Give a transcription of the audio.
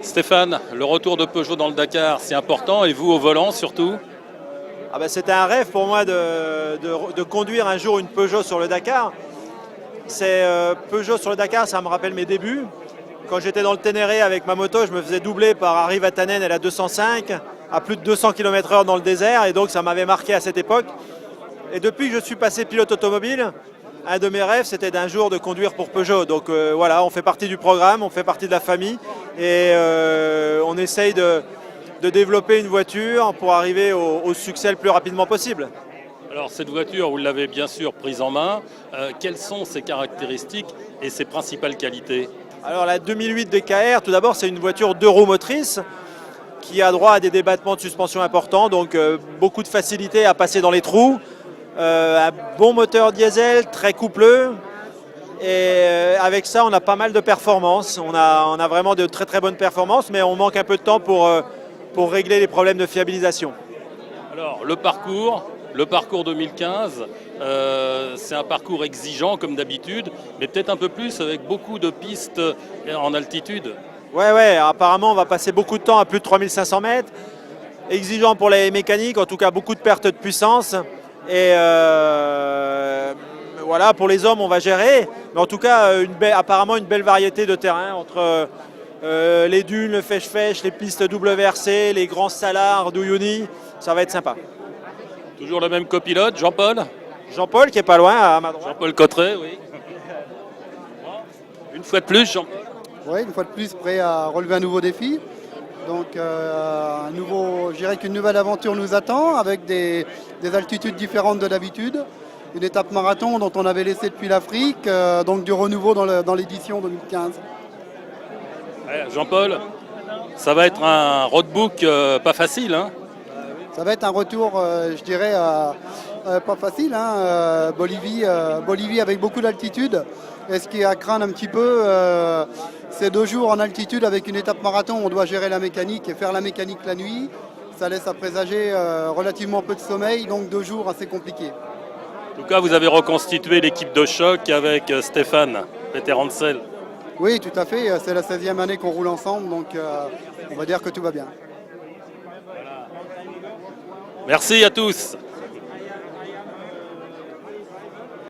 Stéphane, le retour de Peugeot dans le Dakar, c'est important, et vous au volant surtout? C'était un rêve pour moi de conduire un jour une Peugeot sur le Dakar. Peugeot sur le Dakar, ça me rappelle mes débuts. Quand j'étais dans le Ténéré avec ma moto, je me faisais doubler par Harry Vatanen et la 205 à plus de 200 km/h dans le désert, et donc ça m'avait marqué à cette époque. Et depuis que je suis passé pilote automobile, un de mes rêves, c'était d'un jour de conduire pour Peugeot. Donc voilà, on fait partie du programme, on fait partie de la famille, et on essaye de développer une voiture pour arriver au succès le plus rapidement possible. Alors cette voiture, vous l'avez bien sûr prise en main. Quelles sont ses caractéristiques et ses principales qualités? Alors la 2008 DKR, tout d'abord, c'est une voiture 2 roues motrices qui a droit à des débattements de suspension importants, donc beaucoup de facilité à passer dans les trous. Un bon moteur diesel, très coupleux, et avec ça on a pas mal de performances. On a vraiment de très très bonnes performances, mais on manque un peu de temps pour régler les problèmes de fiabilisation. Alors le parcours 2015, c'est un parcours exigeant comme d'habitude, mais peut-être un peu plus avec beaucoup de pistes en altitude. Ouais, apparemment on va passer beaucoup de temps à plus de 3500 mètres. Exigeant pour les mécaniques, en tout cas beaucoup de pertes de puissance. Et voilà, pour les hommes on va gérer, mais en tout cas apparemment une belle variété de terrain entre les dunes, le fèche-fèche, les pistes WRC, les grands salars d'Uyuni, ça va être sympa. Toujours le même copilote, Jean-Paul? Jean-Paul qui est pas loin à ma droite. Jean-Paul Cotteret, oui. Une fois de plus, Jean-Paul. Oui, une fois de plus, prêt à relever un nouveau défi. Donc, je dirais qu'une nouvelle aventure nous attend avec des altitudes différentes de d'habitude. Une étape marathon dont on avait laissé depuis l'Afrique, donc du renouveau dans l'édition 2015. Jean-Paul, ça va être un roadbook pas facile, hein? Ça va être un retour, je dirais, pas facile. Bolivie avec beaucoup d'altitude. Et ce qui est à craindre un petit peu, c'est 2 jours en altitude avec une étape marathon. On doit gérer la mécanique et faire la mécanique la nuit. Ça laisse à présager relativement peu de sommeil, donc 2 jours assez compliqués. En tout cas, vous avez reconstitué l'équipe de choc avec Stéphane Peter-Hansel. Oui, tout à fait. C'est la 16e année qu'on roule ensemble, donc on va dire que tout va bien. Merci à tous.